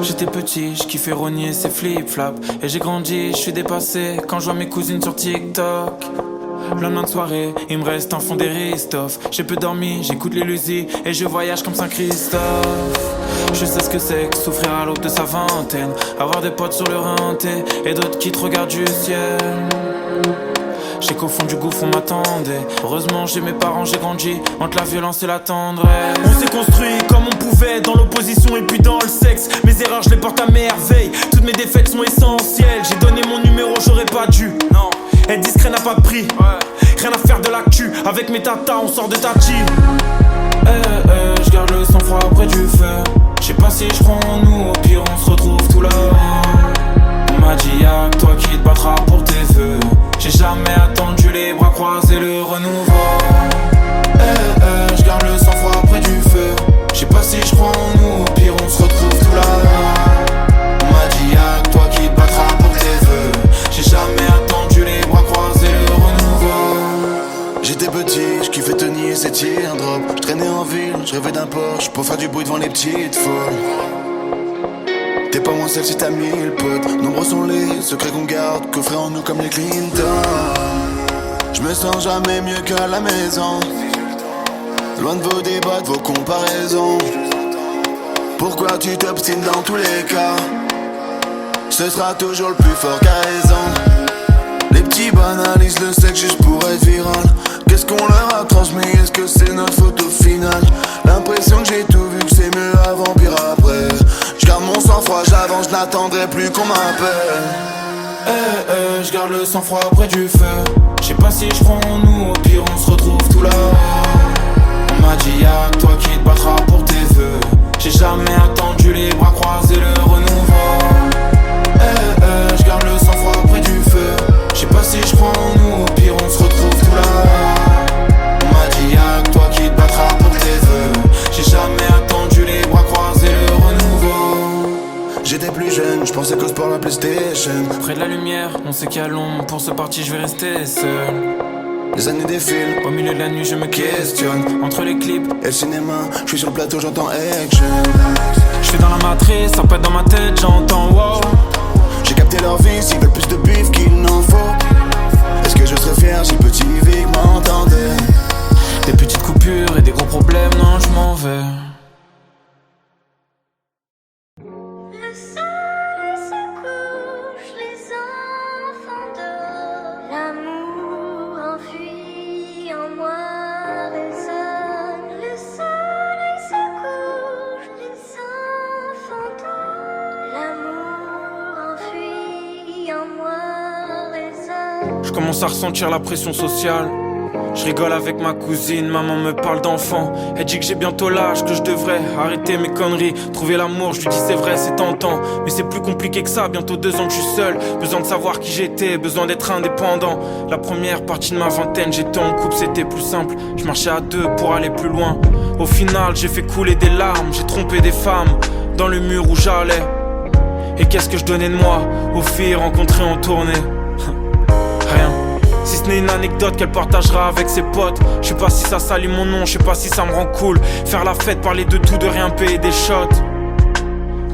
J'étais petit, je kiffais rogner ses flip-flops. Et j'ai grandi, je suis dépassé quand je vois mes cousines sur TikTok. Lendemain de soirée, il me reste un fond des Ristoff. J'ai peu dormi, j'écoute les Luzi et je voyage comme Saint-Christophe. Je sais ce que c'est que souffrir à l'aube de sa vingtaine, avoir des potes sur le rinté et d'autres qui te regardent du ciel. Je sais qu'au fond du gouffre on m'attendait. Heureusement j'ai mes parents, j'ai grandi entre la violence et la tendresse. On s'est construit comme on pouvait, dans l'opposition et puis dans le sexe. Mes erreurs je les porte à merveille, toutes mes défaites sont essentielles. J'ai donné mon numéro, j'aurais pas dû. Non, être discret n'a pas de prix. Rien à faire de l'actu, avec mes tatas on sort de Tati. Je garde le sang-froid près du feu. Je sais pas si je prends nous, au pire on se retrouve tout là. On m'a dit y'a que toi qui te battras pour tes vœux. J'ai jamais attendu les bras croisés le renouveau. Je garde le sang-froid près du feu. Je sais pas si je crois en nous, au pire on se retrouve tout là. On m'a dit y'a que toi qui te battras pour tes vœux. J'ai jamais attendu les bras croisés le renouveau. J'étais petit, je kiffais tenir ces teardrops. Je traînais en ville, je rêvais d'un Porsche pour faire du bruit devant les petites folles. T'es pas moins seul si t'as 1000 potes. Nombreux sont les secrets qu'on garde, coffrés en nous comme les Clinton. Je me sens jamais mieux qu'à la maison, loin de vos débats, de vos comparaisons. Pourquoi tu t'obstines dans tous les cas? Ce sera toujours le plus fort qui a raison. Les petits banalisent le sexe juste pour être viral. Qu'est-ce qu'on leur a transmis? Est-ce que c'est notre faute au final? L'impression que j'ai tout vu, que c'est mieux avant, pire après. Je garde mon sang-froid, j'avance, je n'attendrai plus qu'on m'appelle. Je garde le sang-froid près du feu. Je sais pas si je prends en nous, au pire on se retrouve tout là. On m'a dit y'a que toi qui te battras pour tes vœux. J'ai jamais attendu les bras croisés le renouveau. Je garde le sang-froid près du feu. Je sais pas si je crois en nous, au pire on se retrouve tout là. On m'a dit y'a que toi qui te battras pour tes vœux. J'ai jamais attendu les bras croisés le renouveau. J'étais plus jeune, je pensais qu'au sport la PlayStation. Près de la lumière, on sait qu'il y a l'ombre. Pour ce parti je vais rester seul. Les années défilent, au milieu de la nuit je me questionne. Entre les clips et le cinéma, je suis sur le plateau, j'entends action. Je suis dans la matrice, ça pète dans ma tête, j'entends wow. J'ai capté leur vie, s'ils veulent plus de bif qu'il n'en faut. Est-ce que je serais fier si petit Vic m'entendait? Des petites coupures et des gros problèmes, non je m'en vais. Le soleil se couche, les enfants dorment. L'amour enfui en moi résonne. Le soleil se couche, les enfants dorment. L'amour enfui en moi résonne. Je commence à ressentir la pression sociale. Je rigole avec ma cousine, maman me parle d'enfant. Elle dit que j'ai bientôt l'âge, que je devrais arrêter mes conneries. Trouver l'amour, je lui dis c'est vrai, c'est tentant. Mais c'est plus compliqué que ça, bientôt 2 ans que je suis seul. Besoin de savoir qui j'étais, besoin d'être indépendant. La première partie de ma vingtaine, j'étais en couple, c'était plus simple. Je marchais à 2 pour aller plus loin. Au final, j'ai fait couler des larmes, j'ai trompé des femmes dans le mur où j'allais. Et qu'est-ce que je donnais de moi aux filles rencontrées en tournée? Rien. Si ce n'est une anecdote qu'elle partagera avec ses potes. Je sais pas si ça salit mon nom, je sais pas si ça me rend cool. Faire la fête, parler de tout, de rien, payer des shots.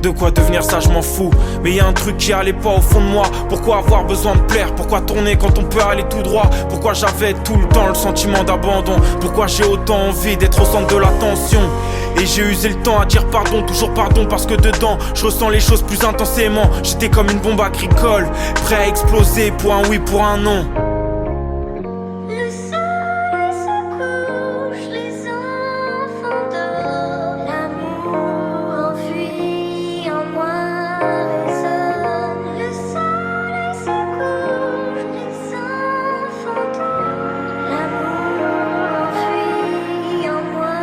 De quoi devenir ça, je m'en fous. Mais y a un truc qui allait pas au fond de moi. Pourquoi avoir besoin de plaire? Pourquoi tourner quand on peut aller tout droit? Pourquoi j'avais tout le temps le sentiment d'abandon? Pourquoi j'ai autant envie d'être au centre de l'attention? Et j'ai usé le temps à dire pardon, toujours pardon, parce que dedans je ressens les choses plus intensément. J'étais comme une bombe agricole, prêt à exploser pour un oui, pour un non. Le soleil se couche, les enfants dorment. L'amour enfui en moi résonne. Le soleil se couche, les enfants dorment. L'amour enfui en moi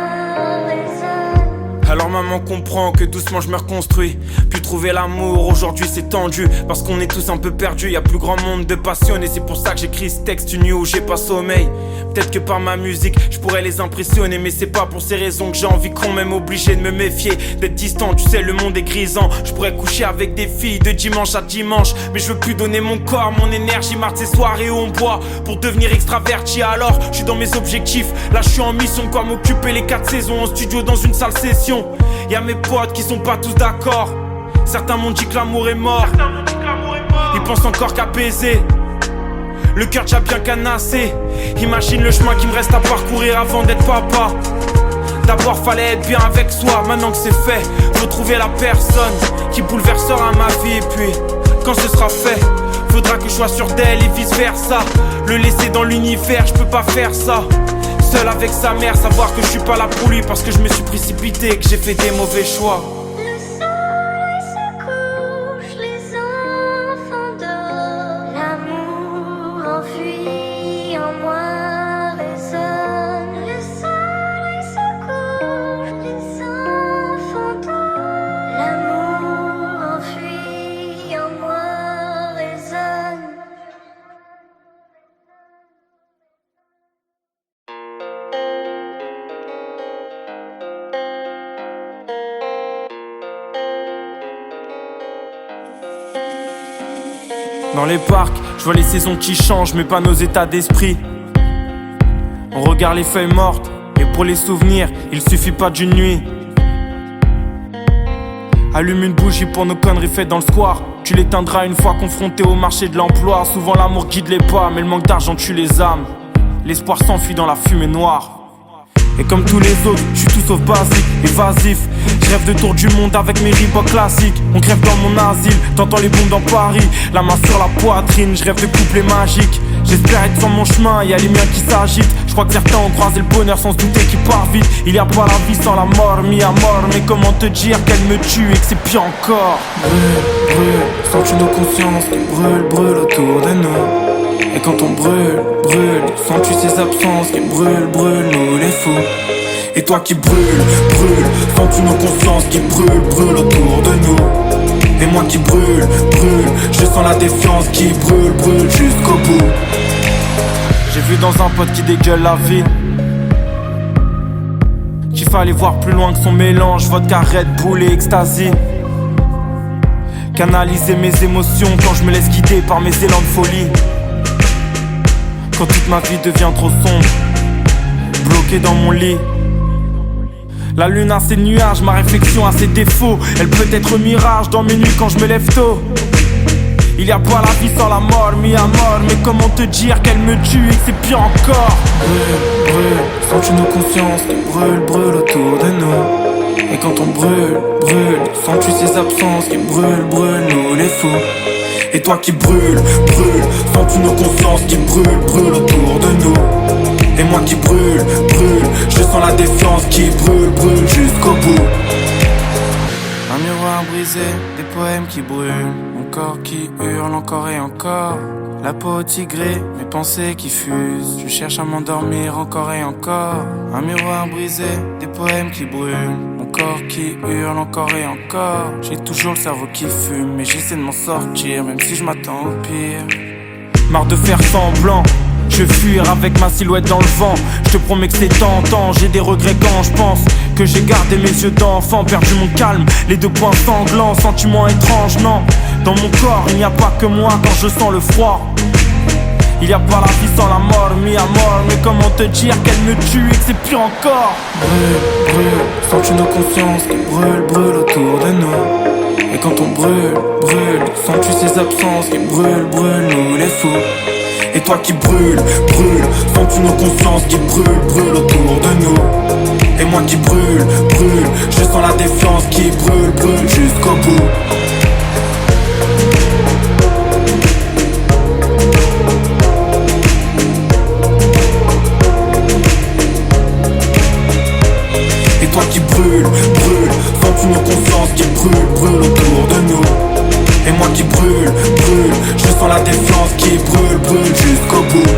résonne. Alors maman comprend que doucement je me reconstruis. Puis trouver l'amour aujourd'hui c'est tendu. Parce qu'on est tous un peu perdus, y a plus grand monde de passionnés. C'est pour ça que j'écris ce texte une nuit où j'ai pas sommeil. Peut-être que par ma musique je pourrais les impressionner. Mais c'est pas pour ces raisons que j'ai envie qu'on m'aime. Obligé de me méfier, d'être distant, tu sais le monde est grisant. Je pourrais coucher avec des filles de dimanche à dimanche. Mais je veux plus donner mon corps, mon énergie. Marre de ces soirées où on boit pour devenir extraverti. Alors je suis dans mes objectifs. Là je suis en mission de quoi m'occuper les 4 saisons. En studio dans une salle session. Y'a mes potes qui sont pas tous d'accord. Certains m'ont dit que l'amour est mort. Ils pensent encore qu'à baiser. Le cœur déjà bien canassé. Imagine le chemin qui me reste à parcourir avant d'être papa. D'abord fallait être bien avec soi. Maintenant que c'est fait, faut trouver la personne qui bouleversera ma vie. Et puis, quand ce sera fait, faudra que je sois sûr d'elle et vice versa. Le laisser dans l'univers, je peux pas faire ça. Seul avec sa mère, savoir que je suis pas là pour lui parce que je me suis précipité et que j'ai fait des mauvais choix. Le soleil se couche, les enfants dorment. L'amour enfui en moi résonne. Le soleil se couche, les enfants dorment. L'amour enfui en moi résonne. Dans les parcs, je vois les saisons qui changent, mais pas nos états d'esprit. On regarde les feuilles mortes, et pour les souvenirs, il suffit pas d'une nuit. Allume une bougie pour nos conneries faites dans le square. Tu l'éteindras une fois confronté au marché de l'emploi. Souvent l'amour guide les pas, mais le manque d'argent tue les âmes. L'espoir s'enfuit dans la fumée noire. Et comme tous les autres, je suis tout sauf basique, évasif. Je rêve de tour du monde avec mes Reebok classiques. On crève dans mon asile, t'entends les bombes dans Paris. La main sur la poitrine, je rêve de couplets magiques. J'espère être sur mon chemin, y'a les miens qui s'agitent. Je crois que certains ont croisé le bonheur sans se douter qu'il part vite. Il y a pas la vie sans la mort, mi à mort. Mais comment te dire qu'elle me tue et que c'est pire encore. Brûle, brûle, sens-tu nos consciences qui brûlent autour de nous? Et quand on brûle, sens-tu ces absences qui brûlent, nous les fous? Et toi qui brûles, sens-tu nos consciences qui brûlent autour de nous? Et moi qui brûle, je sens la défiance qui brûle jusqu'au bout. J'ai vu dans un pote qui dégueule la vie qu'il fallait voir plus loin que son mélange vodka, Red Bull et ecstasy. Canaliser mes émotions quand je me laisse guider par mes élans de folie. Quand toute ma vie devient trop sombre, bloqué dans mon lit. La lune a ses nuages, ma réflexion a ses défauts. Elle peut être mirage dans mes nuits quand je me lève tôt. Il y a pas la vie sans la mort, mi à mort. Mais comment te dire qu'elle me tue et que c'est pire encore? Brûle, sens-tu nos consciences qui brûlent autour de nous? Et quand on brûle, sens-tu ces absences qui brûlent nous les fous? Et toi qui brûle, sens-tu nos consciences qui brûlent autour de nous? Et moi qui brûle, je sens la défiance qui brûle jusqu'au bout. Un miroir brisé, des poèmes qui brûlent, mon corps qui hurle encore et encore. La peau tigrée, mes pensées qui fusent, je cherche à m'endormir encore et encore. Un miroir brisé, des poèmes qui brûlent, mon corps qui hurle encore et encore. J'ai toujours le cerveau qui fume, mais j'essaie de m'en sortir, même si je m'attends au pire. Marre de faire semblant, je vais fuir avec ma silhouette dans le vent. Je te promets que c'est tentant, j'ai des regrets quand je pense que j'ai gardé mes yeux d'enfant, perdu mon calme, les deux poings sanglants, sentiments étranges, non. Dans mon corps, il n'y a pas que moi quand je sens le froid. Il n'y a pas la vie sans la mort, mi à mort. Mais comment te dire qu'elle me tue et que c'est pire encore? Brûle, sens-tu nos consciences qui brûlent autour de nous? Et quand on brûle, sens-tu ces absences qui brûlent nous les fous? Et toi qui brûle, sens-tu nos consciences qui brûlent autour de nous? Et moi qui brûle, je sens la défiance qui brûle jusqu'au bout. Et toi qui brûle, sens-tu nos consciences qui brûlent autour de nous? Et moi qui brûle, je sens la défiance qui brûle jusqu'au bout.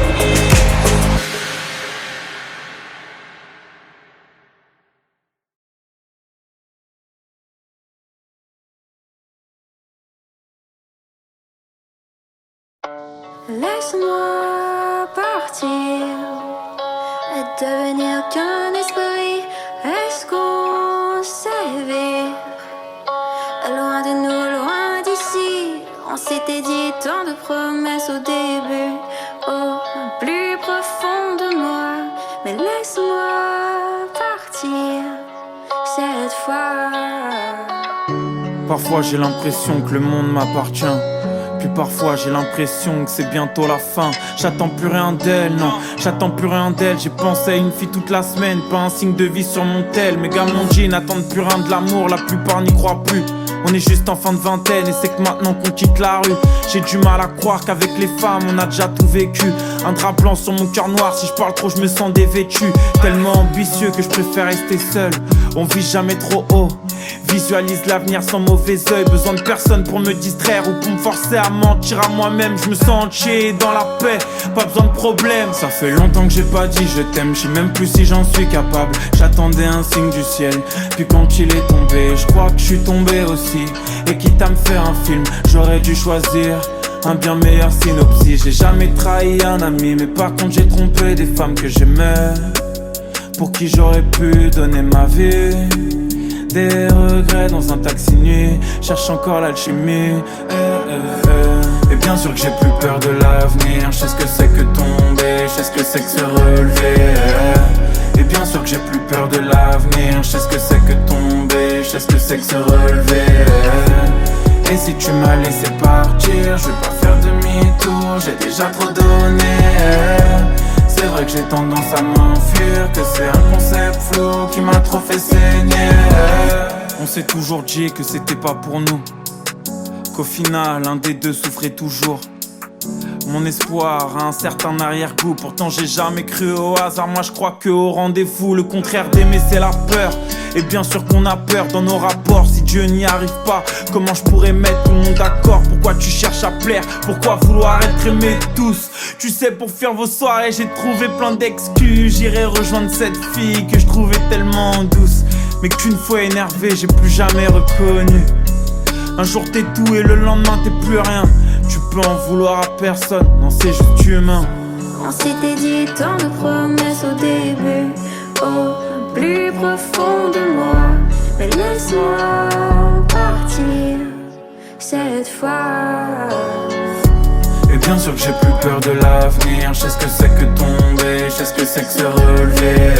Laisse-moi partir et devenir qu'un esprit. Est-ce qu'on s'éveille? Loin de nous, loin d'ici. On s'était dit tant de promesses au début, au plus profond de moi. Mais laisse-moi partir cette fois. Parfois j'ai l'impression que le monde m'appartient. Puis parfois j'ai l'impression que c'est bientôt la fin. J'attends plus rien d'elle, non, j'attends plus rien d'elle. J'ai pensé à une fille toute la semaine, pas un signe de vie sur mon tel. Mes gars m'ont dit n'attendent plus rien de l'amour, la plupart n'y croient plus. On est juste en fin de vingtaine et c'est que maintenant qu'on quitte la rue. J'ai du mal à croire qu'avec les femmes on a déjà tout vécu. Un drap blanc sur mon cœur noir, si je parle trop je me sens dévêtu. Tellement ambitieux que je préfère rester seul. On vit jamais trop haut, visualise l'avenir sans mauvais oeil. Besoin de personne pour me distraire ou pour me forcer à mentir à moi-même. Je me sens entier dans la paix, pas besoin de problème. Ça fait longtemps que j'ai pas dit je t'aime, je sais même plus si j'en suis capable. J'attendais un signe du ciel, puis quand il est tombé, je crois que je suis tombé aussi. Et quitte à me faire un film, j'aurais dû choisir un bien meilleur synopsis. J'ai jamais trahi un ami, mais par contre j'ai trompé des femmes que j'aimais, pour qui j'aurais pu donner ma vie. Des regrets dans un taxi nuit, cherche encore l'alchimie. Et bien sûr que j'ai plus peur de l'avenir. Je sais ce que c'est que tomber, je sais ce que c'est que se relever. Et bien sûr que j'ai plus peur de l'avenir. Je sais ce que c'est que tomber, je sais ce que c'est que se relever. Et si tu m'as laissé partir, je vais pas faire demi-tour, j'ai déjà trop donné. C'est vrai que j'ai tendance à m'enfuir, que c'est un concept flou qui m'a trop fait saigner. On s'est toujours dit que c'était pas pour nous, qu'au final un des deux souffrait toujours. Mon espoir a un certain arrière-goût, pourtant j'ai jamais cru au hasard. Moi je crois que au rendez-vous, le contraire d'aimer c'est la peur. Et bien sûr qu'on a peur dans nos rapports. Si Dieu n'y arrive pas, comment je pourrais mettre tout le monde d'accord? Pourquoi tu cherches à plaire? Pourquoi vouloir être aimé de tous? Tu sais, pour faire vos soirées j'ai trouvé plein d'excuses. J'irai rejoindre cette fille que je trouvais tellement douce, mais qu'une fois énervé j'ai plus jamais reconnu. Un jour t'es tout et le lendemain t'es plus rien. Tu peux en vouloir à personne, non c'est juste humain. On s'était dit tant de promesses au début, au plus profond de moi. Mais laisse-moi partir cette fois. Et bien sûr que j'ai plus peur de l'avenir. Je sais ce que c'est que tomber, je sais ce que c'est que se relever.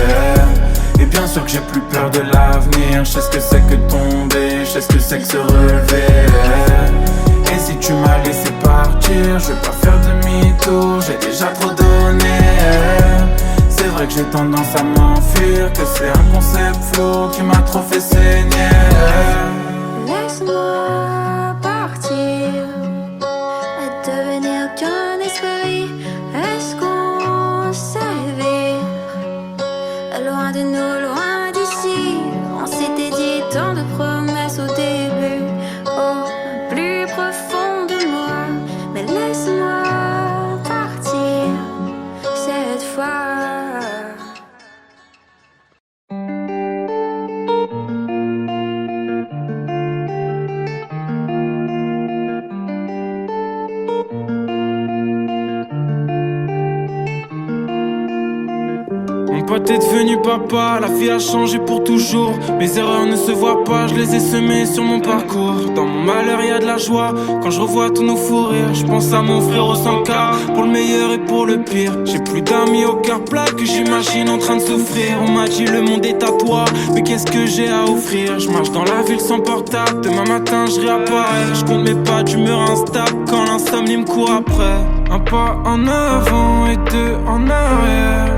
Et bien sûr que j'ai plus peur de l'avenir. Je sais ce que c'est que tomber, je sais ce que c'est que se relever. Et si tu m'as laissé partir, je vais pas faire demi-tour, j'ai déjà trop donné. C'est vrai que j'ai tendance à m'enfuir, que c'est un concept flou qui m'a trop fait saigner. Laisse-moi partir et devenir qu'un esprit. Est-ce qu'on s'éveille loin de nous, loin d'ici? On s'était dit tant de promesses au début, au plus profond de moi. Mais laisse-moi partir cette fois. Mon pote est devenu papa, la vie a changé pour toujours. Mes erreurs ne se voient pas, je les ai semées sur mon parcours. Dans mon malheur y'a de la joie, quand je revois tous nos fous rires. Je pense à mon frère au 100K, pour le meilleur et pour le pire. J'ai plus d'amis au cœur plat que j'imagine en train de souffrir. On m'a dit le monde est à toi, mais qu'est-ce que j'ai à offrir? Je marche dans la ville sans portable, demain matin je réapparais. Je compte mes pas d'humeur instable, quand l'insomnie me court après. Un pas en avant et deux en arrière.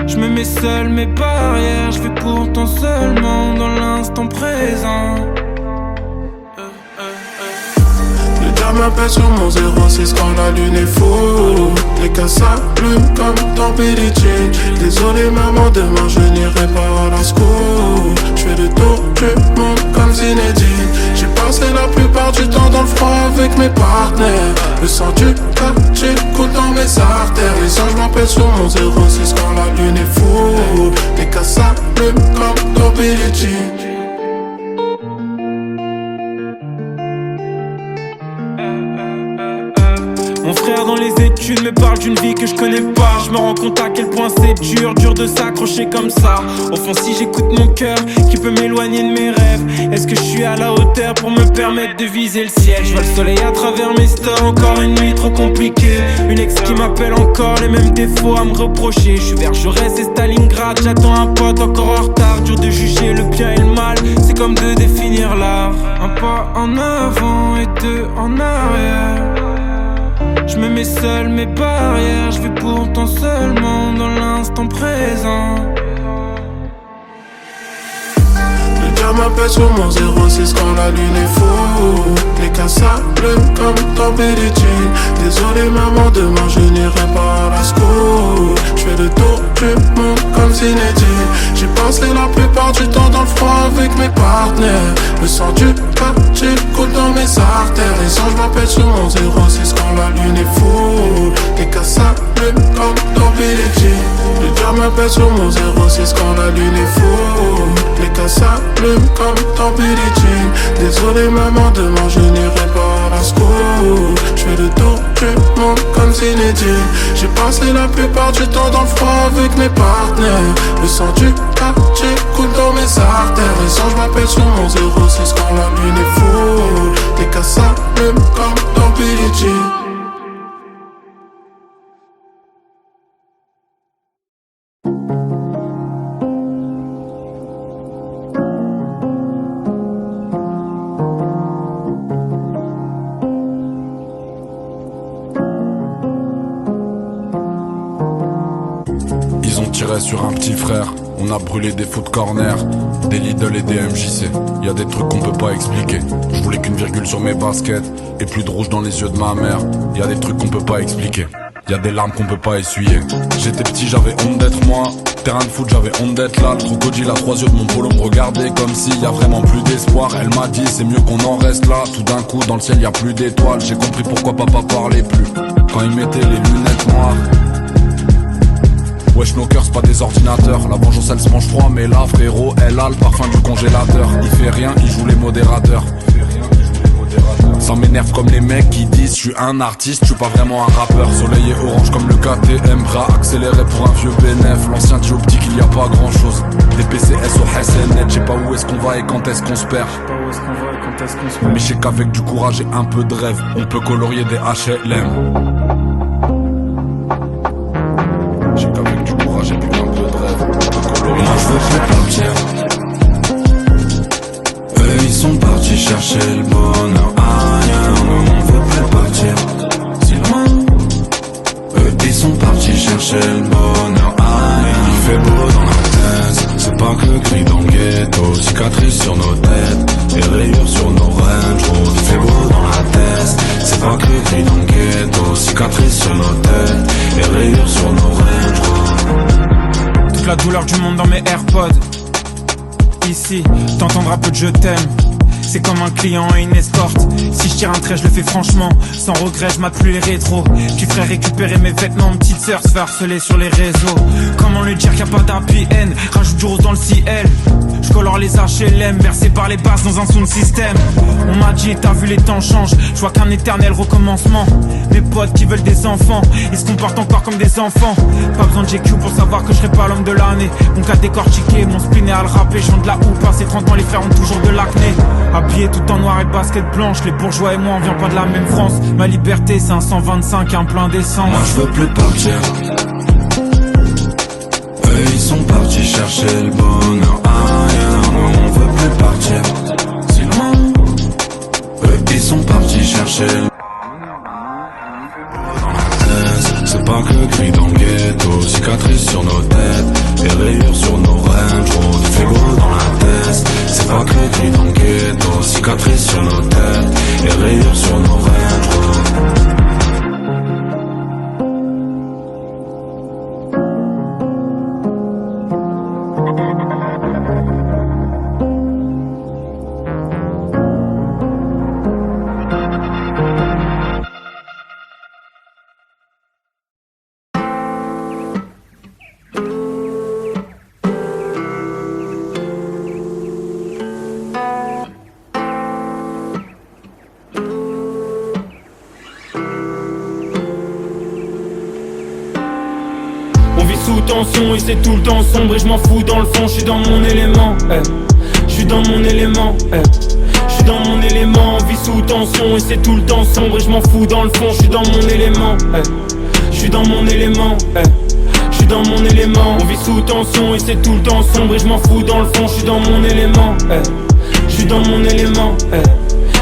Je me mets seul mes barrières, je vais pourtant seulement dans l'instant présent. Le diable m'appelle sur mon 06 quand la lune est full. Les cas s'allument comme dans Billie Jean. Désolé maman, demain je n'irai pas à la school. Je fais le tour du monde comme Zinedine. J'ai passé la plupart du temps dans le froid avec mes partenaires. Le sang du quartier coule dans mes artères. Les anges m'appellent sur mon 06 quand la lune est full. Les cas s'allument comme dans Billie Jean. Mon frère dans les études me parle d'une vie que je connais pas. Je me rends compte à quel point c'est dur de s'accrocher comme ça. Au fond si j'écoute mon cœur qui peut m'éloigner de mes rêves, est-ce que je suis à la hauteur pour me permettre de viser le ciel? Je vois le soleil à travers mes stores, encore une nuit trop compliquée. Une ex qui m'appelle encore, les mêmes défauts à me reprocher. Je suis vers Jaurès et Stalingrad, j'attends un pote encore en retard. Dur de juger le bien et le mal, c'est comme de définir l'art. Un pas en avant et deux en arrière. Je me mets seul mes barrières, je vis pourtant seulement dans l'instant présent. Le diamant m'appelle sur mon 06 quand la lune est fou. Les casas bleus comme dans Billie Jean. Désolé maman, demain je n'irai pas à la school. Je fais le tour du monde comme Zinedine. J'ai passé la plupart du temps dans le froid avec mes partenaires. Le sang du quartier coule dans mes artères. Les anges m'appellent sur mon 06 quand la lune est fou. Les casas bleus comme dans Billie Jean. Le diable m'appelle sur mon 06 quand la lune est fou. Les casas bleus comme dans Billie Jean. Désolé maman, demain je n'irai pas à la school. Je fais le tour du monde comme Zinedine. J'ai passé la plupart du temps dans le froid avec mes partenaires. Le sang du quartier coule dans mes artères. Les anges m'appellent sur mon 06 quand la lune est fou. Les casas bleus comme dans Billie Jean. Sur un petit frère, on a brûlé des foot corner, des Lidl et des MJC. Y'a des trucs qu'on peut pas expliquer. Je voulais qu'une virgule sur mes baskets et plus de rouge dans les yeux de ma mère. Y'a des trucs qu'on peut pas expliquer. Y'a des larmes qu'on peut pas essuyer. J'étais petit, j'avais honte d'être moi. Terrain de foot, j'avais honte d'être là. Le crocodile à 3 yeux de mon polo me regardait comme s'il y a vraiment plus d'espoir. Elle m'a dit c'est mieux qu'on en reste là. Tout d'un coup dans le ciel y a plus d'étoiles. J'ai compris pourquoi papa parlait plus quand il mettait les lunettes noires. Wesh nos cœurs c'est pas des ordinateurs. La vengeance elle se mange froid mais là frérot elle a le parfum du congélateur. Il fait rien, il joue les modérateurs. Ça m'énerve comme les mecs qui disent je suis un artiste, je suis pas vraiment un rappeur. Soleil est orange comme le KTM, bras accéléré pour un vieux bénéf. L'ancien dit optique il y a pas grand chose. Des PCS au SNet, je sais pas où est-ce qu'on va et quand est-ce qu'on se perd. Mais je sais qu'avec du courage et un peu de rêve, on peut colorier des HLM. Je sais qu'avec du courage et puis un peu de rêve, on peut colorier. Moi je veux plus partir. Eux ils sont partis chercher le bonheur ailleurs. Nous on veut plus partir si loin. Eux ils sont partis chercher le bonheur ailleurs. Il fait beau dans la tête, c'est pas que le cri dans le ghetto. Cicatrices sur nos têtes et rayures sur nos range road. Il fait beau dans la tête, c'est pas que le cri dans le ghetto. Cicatrices sur nos têtes et rayures sur nos range road. Toute la douleur du monde dans mes AirPods. Ici, t'entendras peu de je t'aime. C'est comme un client et une escorte. Si je tire un trait, je le fais franchement. Sans regret, je mate plus les rétros. Tu ferais récupérer mes vêtements. Petite sœur se fait harceler sur les réseaux. Comment lui dire qu'il n'y a pas d'happy end? Rajoute du rose dans le ciel. Je colore les HLM, versés par les basses dans un sound system. On m'a dit, t'as vu les temps changent. Je vois qu'un éternel recommencement. Mes potes qui veulent des enfants, ils se comportent encore comme des enfants. Pas besoin de GQ pour savoir que je serai pas l'homme de l'année. Mon cas décortiqué, mon spin est à le rapper. J'en de la houppe, passé 30 ans, les frères ont toujours de l'acné. Habillé tout en noir et basket blanche. Les bourgeois et moi, on vient pas de la même France. Ma liberté, c'est un 125 et un plein d'essence. Moi je veux plus partir. Eux ils sont partis chercher le bonheur ailleurs. Nous on veut plus partir si loin. Eux ils sont partis chercher le c'est pas que le cri dans le ghetto. Cicatrices sur nos têtes et rayures sur nos range road. Il fait beau dans la tête, c'est pas que le cri dans le ghetto. Cicatrices sur nos têtes et rayures sur nos range road. tension et c'est tout le temps sombre et je m'en fous dans le fond, je suis dans mon élément, je suis dans mon élément, je suis dans mon élément, vie sous tension et c'est tout le temps sombre et je m'en fous dans le fond, je suis dans mon élément, je suis dans mon élément, je suis dans mon élément, on vit sous tension et c'est tout le temps sombre et je m'en fous dans le fond, je suis dans mon élément, je suis dans mon élément,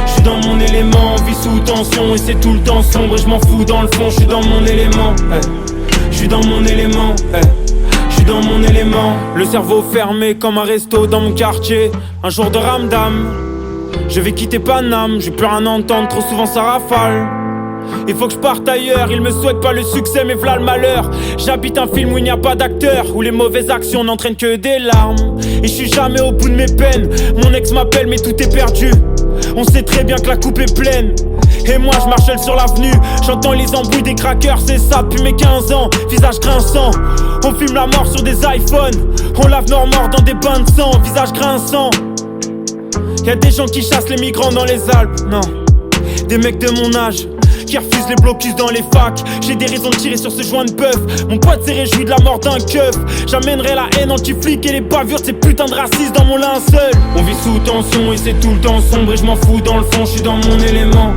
je suis dans mon élément, on vit sous tension et c'est tout le temps sombre et je m'en fous dans le fond, je suis dans mon élément, je suis dans mon élément, je suis dans mon élément. Le cerveau fermé comme un resto dans mon quartier. Un jour de ramdam, je vais quitter Paname, j'ai plus rien à entendre, trop souvent ça rafale. Il faut que je parte ailleurs, il me souhaite pas le succès mais v'là le malheur. J'habite un film où il n'y a pas d'acteur, où les mauvaises actions n'entraînent que des larmes. Et je suis jamais au bout de mes peines, mon ex m'appelle mais tout est perdu. On sait très bien que la coupe est pleine. Et moi je marche seul sur l'avenue, j'entends les embrouilles des crackers, c'est ça depuis mes 15 ans, visage grinçant. On filme la mort sur des iPhones, on lave nos morts dans des bains de sang, visage grinçant. Y'a des gens qui chassent les migrants dans les Alpes, non. Des mecs de mon âge qui refusent les blocus dans les facs. J'ai des raisons de tirer sur ce joint de bœuf. Mon pote s'est réjoui de la mort d'un keuf. J'amènerai la haine anti-flic et les bavures de ces putains de racistes dans mon linceul. On vit sous tension et c'est tout le temps sombre et je m'en fous dans le fond, je suis dans mon élément,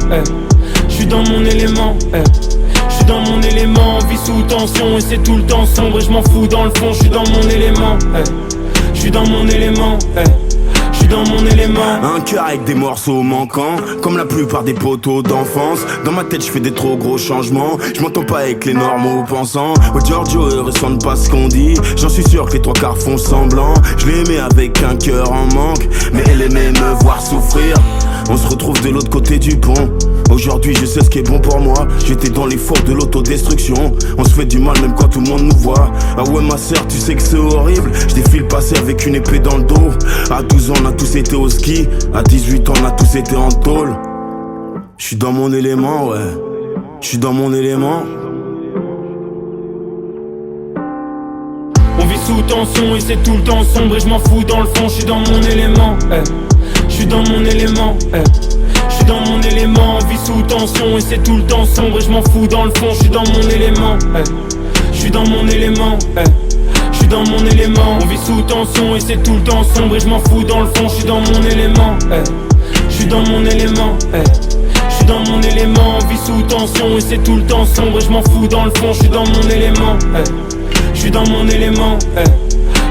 je suis dans mon élément, je suis dans mon élément, on vit sous tension et c'est tout le temps sombre et je m'en fous dans le fond, je suis dans mon élément, je suis dans mon élément, je suis dans mon élément. Un cœur avec des morceaux manquants, comme la plupart des poteaux d'enfance. Dans ma tête je fais des trop gros changements, je m'entends pas avec les normaux pensants. Oh Giorgio ressentent pas ce qu'on dit, j'en suis sûr que les trois quarts font semblant. Je l'ai aimé avec un cœur en manque, mais elle aimait me voir souffrir. On se retrouve de l'autre côté du pont. Aujourd'hui je sais ce qui est bon pour moi. J'étais dans les fours de l'autodestruction. On se fait du mal même quand tout le monde nous voit. Ah ouais ma sœur tu sais que c'est horrible. Je défile passer avec une épée dans le dos. À 12 ans on a tous été au ski. À 18 ans on a tous été en tôle. Je suis dans mon élément ouais. Je suis dans mon élément. On vit sous tension et c'est tout le temps sombre et je m'en fous dans le fond, je suis dans mon élément, je suis dans mon élément, je suis dans mon élément, on vit sous tension et c'est tout le temps sombre et je m'en fous dans le fond, je suis dans mon élément, je suis dans mon élément, je suis dans mon élément, on vit sous tension et c'est tout le temps sombre et je m'en fous dans le fond, je suis dans mon élément, je suis dans mon élément, je suis dans mon élément, on vit sous tension et c'est tout le temps sombre et je m'en fous dans le fond, je suis dans mon élément, je suis dans mon élément,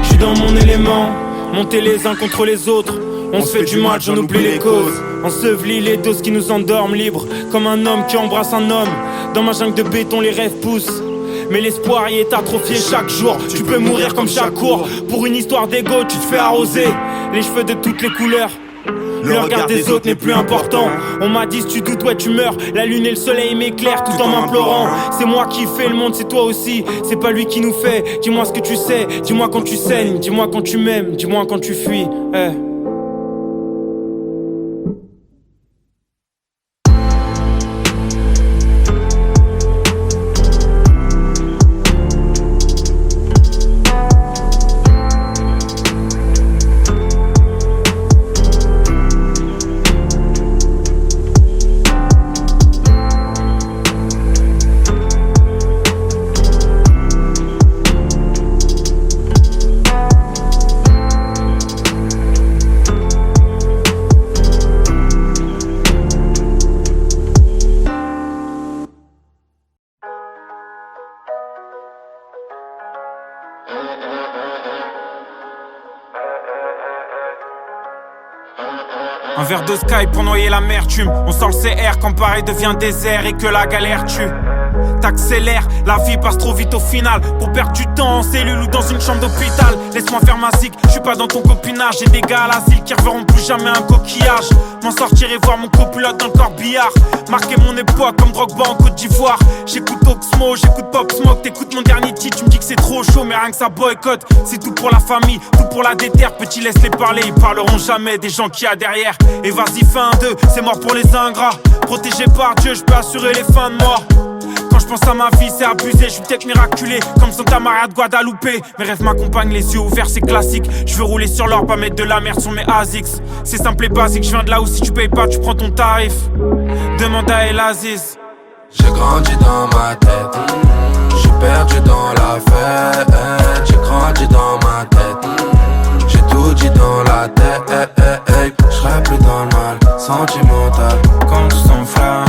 je suis dans mon élément. Monter les uns contre les autres, on se fait du mal, j'en oublie les causes. Ensevelis les doses qui nous endorment libres, comme un homme qui embrasse un homme. Dans ma jungle de béton les rêves poussent, mais l'espoir y est atrophié chaque jour. Tu peux mourir comme Shakur, pour une histoire d'ego tu te fais arroser. Les cheveux de toutes les couleurs, le regard des autres n'est plus important. On m'a dit si tu doutes ouais tu meurs. La lune et le soleil m'éclairent tout en m'implorant. C'est moi qui fais le monde, c'est toi aussi. C'est pas lui qui nous fait. Dis-moi ce que tu sais, dis-moi quand tu saignes, dis-moi quand tu m'aimes, dis-moi quand tu fuis. Un verre de Sky pour noyer l'amertume. On sort le CR quand Paris devient désert et que la galère tue. T'accélères, la vie passe trop vite au final. Pour perdre du temps en cellule ou dans une chambre d'hôpital. Laisse-moi faire ma zig, je suis pas dans ton copinage. J'ai des gars à l'asile qui reverront plus jamais un coquillage. M'en sortir et voir mon copilote dans le corbillard. Marquer mon époque comme Drogba en Côte d'Ivoire. J'écoute Oxmo, j'écoute Pop Smoke. T'écoutes mon dernier titre, tu me dis que c'est trop chaud. Mais rien que ça boycotte, c'est tout pour la famille, tout pour la déterre. Petit laisse-les parler, ils parleront jamais des gens qu'il y a derrière. Et vas-y fin 2, c'est mort pour les ingrats. Protégé par Dieu, je peux assurer les fins de mort. Quand je pense à ma vie, c'est abusé, je suis peut-être miraculé comme Santa Maria de Guadalupe. Mes rêves m'accompagnent, les yeux ouverts, c'est classique. Je veux rouler sur l'or, pas mettre de la merde sur mes ASICS. C'est simple et basique, je viens de là où si tu payes pas, tu prends ton tarif. Demande à El Aziz. J'ai grandi dans ma tête, j'ai perdu dans la fête, j'ai grandi dans ma tête. J'ai tout dit dans la tête, j'serai plus dans le mal sentimental. Quand tout s'enflamme,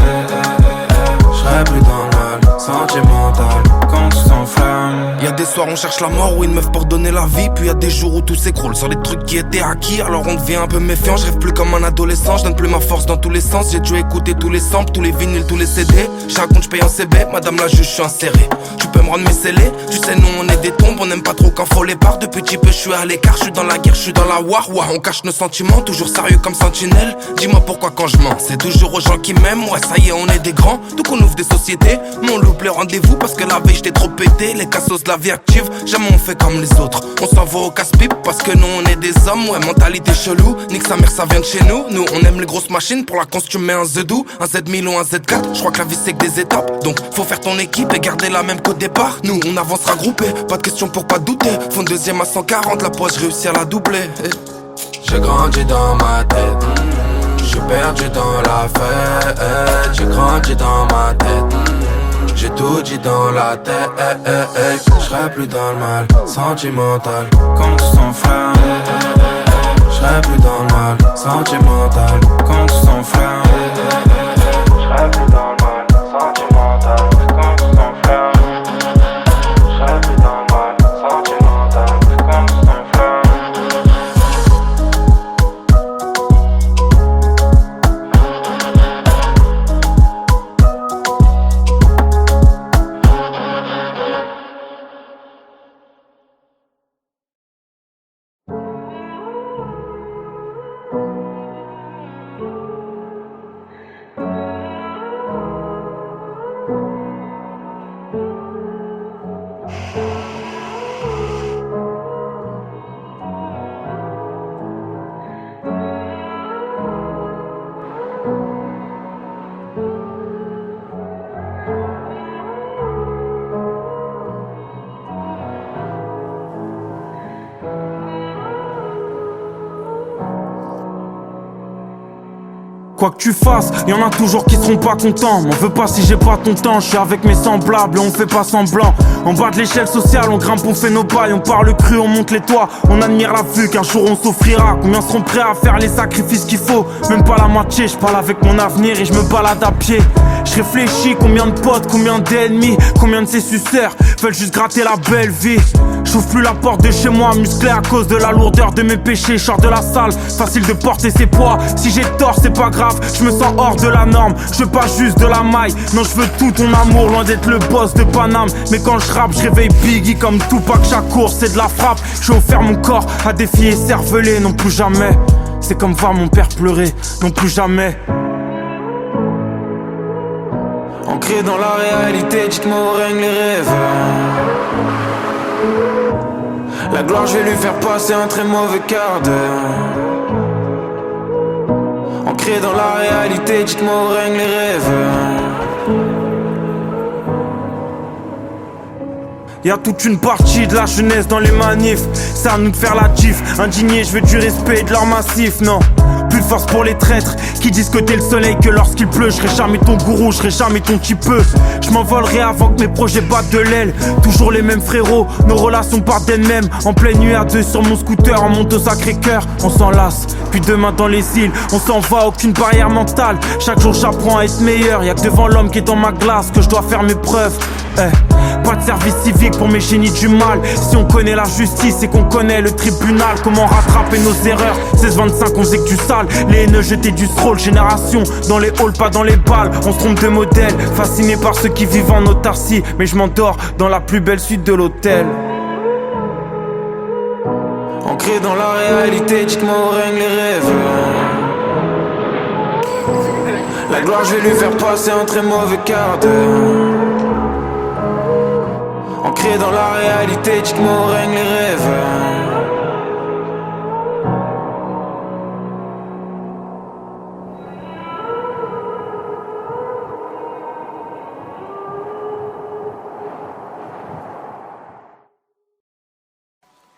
J'serai plus dans le mal sentimental. quand tout s'enflamme. Y'a des soirs on cherche la mort ou une meuf pour donner la vie. Puis y'a des jours où tout s'écroule sur les trucs qui étaient acquis. Alors on devient un peu méfiant, je rêve plus comme un adolescent. Je donne plus ma force dans tous les sens. J'ai dû écouter tous les samples, tous les vinyles, tous les CD. J'ai un compte, je paye en CB, madame la juge, je suis inséré. Tu peux me rendre mes scellés, tu sais nous on est des tombes. On aime pas trop quand faut les parts. Depuis petit peu je suis à l'écart, je suis dans la guerre, je suis dans la war. On cache nos sentiments, toujours sérieux comme sentinelle. Dis-moi pourquoi quand je mens, c'est toujours aux gens qui m'aiment. Ouais ça y est on est des grands, donc on ouvre des sociétés. Mais on loupe le rendez-vous parce que la veille j'étais trop pété. Les cassos de la vie active, jamais on fait comme les autres. On s'en va au casse-pipe parce que nous on est des hommes. Ouais mentalité chelou, nique sa mère ça vient de chez nous. Nous on aime les grosses machines, pour la cons tu mets un Z2, un Z1000 ou un Z4. Je crois que la vie c'est que des étapes, donc faut faire ton équipe et garder la même qu'au départ. Nous on avancera groupé, pas de question pour pas douter. Fond deuxième à 140, la poche réussit à la doubler. J'ai grandi dans ma tête, j'suis perdu dans la fête. J'ai grandi dans ma tête, j'ai tout dit dans la tête. J'serai plus dans le mal sentimental. Quand tout s'enflamme, J'serai plus dans le mal sentimental. quand tout s'enflamme, J'serai plus dans le mal sentimental. quand tout s'enflamme, J'serai plus dans le mal sentimental. quand tout s'enflamme. Quoi que tu fasses, y'en a toujours qui seront pas contents. M'en veux pas si j'ai pas ton temps, je suis avec mes semblables et on fait pas semblant. En bas de l'échelle sociale, on grimpe, on fait nos pailles, on parle cru, on monte les toits, on admire la vue qu'un jour on s'offrira. Combien seront prêts à faire les sacrifices qu'il faut? Même pas la moitié, je parle avec mon avenir et je me balade à pied. Je réfléchis, combien de potes, combien d'ennemis, combien de ces suceurs veulent juste gratter la belle vie. J'ouvre plus la porte de chez moi, musclé à cause de la lourdeur de mes péchés. Je sors de la salle, facile de porter ses poids. Si j'ai tort, c'est pas grave, je me sens hors de la norme. Je veux pas juste de la maille, non je veux tout ton amour, loin d'être le boss de Paname. Mais quand je rappe, je réveille Biggie comme Tupac Shakur, c'est de la frappe. J'ai offert mon corps à des filles écervelées, non plus jamais. C'est comme voir mon père pleurer, non plus jamais. Ancré dans la réalité, dites-moi où règnent les rêves. La gloire, je vais lui faire passer un très mauvais quart d'heure. Ancré dans la réalité, dites-moi où règnent les rêves. Y'a toute une partie de la jeunesse dans les manifs. C'est à nous de faire la gif. Indigné, je veux du respect et de leur massif, non. Plus de force pour les traîtres qui disent que t'es le soleil, que lorsqu'il pleut, je serai jamais ton gourou, je serai jamais ton petit peu. Je m'envolerai avant que mes projets battent de l'aile. Toujours les mêmes frérots, nos relations partent d'elles-mêmes. En pleine nuit à deux sur mon scooter, on monte au Sacré-Cœur. On s'enlace, puis demain dans les îles, on s'en va, aucune barrière mentale. Chaque jour j'apprends à être meilleur. Y'a que devant l'homme qui est dans ma glace que je dois faire mes preuves. Pas de service civique pour mes génies du mal. Si on connaît la justice et qu'on connaît le tribunal, comment rattraper nos erreurs? 16-25 on faisait que du sale, les haineux jetaient du stroll. Génération dans les halls, pas dans les balles. On se trompe de modèle, fasciné par ceux qui vivent en autarcie. Mais je m'endors dans la plus belle suite de l'hôtel. Ancré dans la réalité, dites-moi où règnent les rêves. La gloire, je vais lui faire passer un très mauvais quart d'heure. Ancré dans la réalité, dites-moi où règnent les rêves.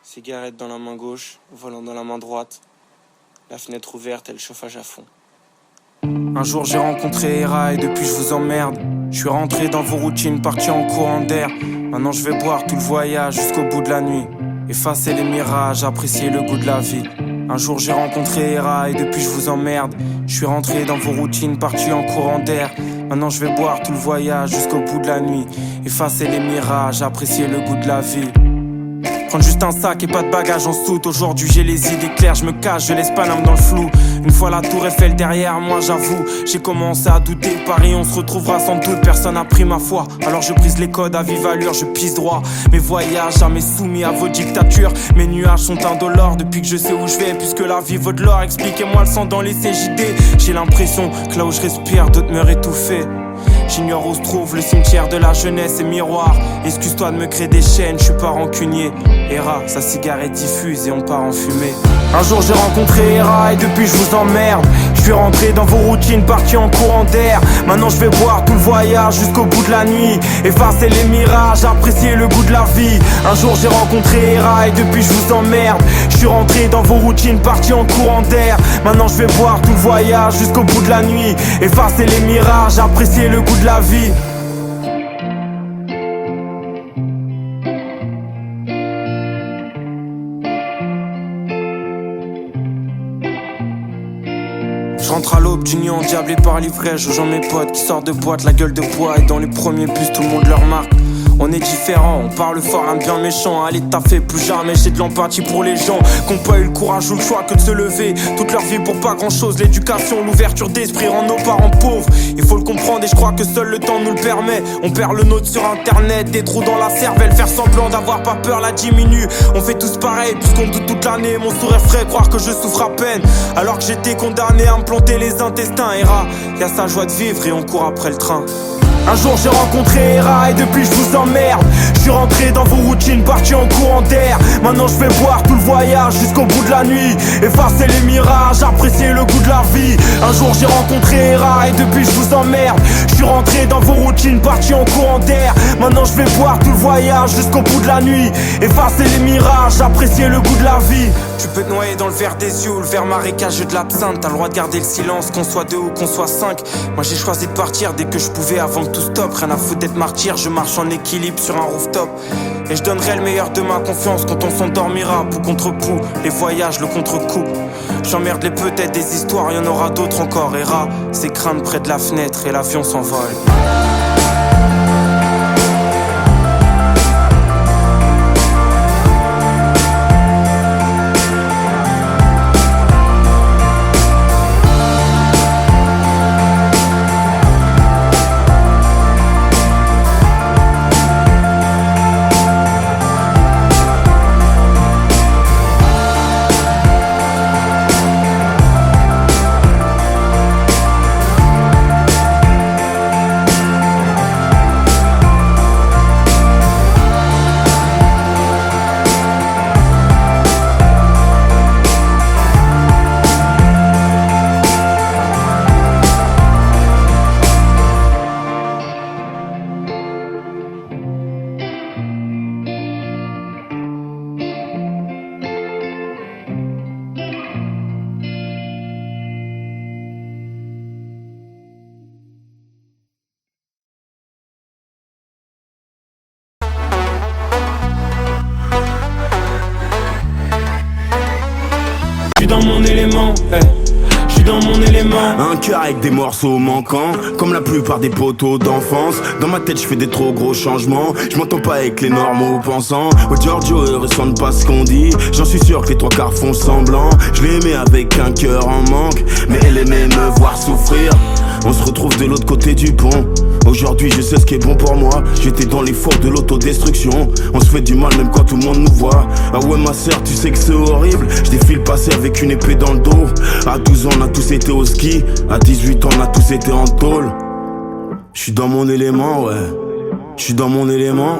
Cigarette dans la main gauche, volant dans la main droite. La fenêtre ouverte et le chauffage à fond. Un jour j'ai rencontré Hera et depuis je vous emmerde. Je suis rentré dans vos routines, parti en courant d'air. Maintenant je vais boire tout le voyage jusqu'au bout de la nuit. Effacer les mirages, apprécier le goût de la vie. Un jour j'ai rencontré Hera et depuis je vous emmerde. Je suis rentré dans vos routines, parti en courant d'air. Maintenant je vais boire tout le voyage jusqu'au bout de la nuit. Effacer les mirages, apprécier le goût de la vie. Prendre juste un sac et pas de bagages en soute. Aujourd'hui j'ai les idées claires, je me cache, je laisse pas l'âme dans le flou. Une fois la tour Eiffel derrière moi, j'avoue, j'ai commencé à douter. Paris on se retrouvera sans doute, personne n'a pris ma foi. Alors je brise les codes à vive allure, je pisse droit. Mes voyages jamais soumis à vos dictatures. Mes nuages sont indolores depuis que je sais où je vais. Puisque la vie vaut de l'or, expliquez-moi le sang dans les CJD. J'ai l'impression que là où je respire, d'autres meurent étouffés. J'ignore où se trouve le cimetière de la jeunesse et miroir. Excuse-toi de me créer des chaînes, je suis pas rancunier. Hera, sa cigarette diffuse et on part en fumée. Un jour j'ai rencontré Hera et depuis je vous emmerde. Je suis rentré dans vos routines, parti en courant d'air. Maintenant je vais boire tout le voyage jusqu'au bout de la nuit. Effacer les mirages, apprécier le goût de la vie. Un jour j'ai rencontré Hera et depuis je vous emmerde. Je suis rentré dans vos routines, parti en courant d'air. Maintenant je vais boire tout le voyage jusqu'au bout de la nuit. Effacer les mirages, apprécier le goût de la vie. Je rentre à l'aube d'une nuit endiablée par l'ivresse. Je rejoins mes potes qui sortent de boîte, la gueule de bois. Et dans les premiers bus tout le monde leur marque. On est différents, on parle fort, un bien méchant. Allez taffer plus jamais, j'ai de l'empathie pour les gens qui ont pas eu le courage ou le choix que de se lever toute leur vie pour pas grand chose. L'éducation, l'ouverture d'esprit rend nos parents pauvres. Il faut le comprendre et je crois que seul le temps nous le permet. On perd le nôtre sur internet, des trous dans la cervelle. Faire semblant d'avoir pas peur la diminue. On fait tous pareil puisqu'on doute toute l'année. Mon sourire ferait croire que je souffre à peine alors que j'étais condamné à me planter les intestins. Hera, y'a sa joie de vivre et on court après le train. Un jour j'ai rencontré Hera et depuis je vous emmerde. Je suis rentré dans vos routines, parti en courant d'air. Maintenant je vais boire tout le voyage jusqu'au bout de la nuit. Effacer les mirages, apprécier le goût de la vie. Un jour j'ai rencontré Hera et depuis je vous emmerde. Je suis rentré dans vos routines, parti en courant d'air. Maintenant je vais boire tout le voyage jusqu'au bout de la nuit. Effacer les mirages, apprécier le goût de la vie. Tu peux te noyer dans le verre des yeux ou le verre marécageux de l'absinthe. T'as le droit de garder le silence, qu'on soit 2 ou qu'on soit 5. Moi j'ai choisi de partir dès que je pouvais avant que tout stop. Rien à foutre d'être martyr, je marche en équilibre sur un rooftop. Et je donnerai le meilleur de ma confiance quand on s'endormira. Pou contre pou, les voyages, le contre-coup. J'emmerde les peut-être des histoires, y'en aura d'autres encore. Hera, ses craintes près de la fenêtre et l'avion s'envole. Dans mon élément, je suis dans mon élément. Un cœur avec des morceaux manquants, comme la plupart des poteaux d'enfance. Dans ma tête je fais des trop gros changements. Je m'entends pas avec les normaux pensants. Oh Giorgio, eux ressentent pas ce qu'on dit. J'en suis sûr que les 3/4 font semblant. Je l'ai aimé avec un cœur en manque, mais elle aimait me voir souffrir. On se retrouve de l'autre côté du pont. Aujourd'hui je sais ce qui est bon pour moi. J'étais dans les fours de l'autodestruction. On se fait du mal même quand tout le monde nous voit. Ah ouais ma sœur, tu sais que c'est horrible. Je défile passer avec une épée dans le dos. À 12 ans on a tous été au ski. À 18 ans on a tous été en tôle. Je suis dans mon élément, ouais. Je suis dans mon élément.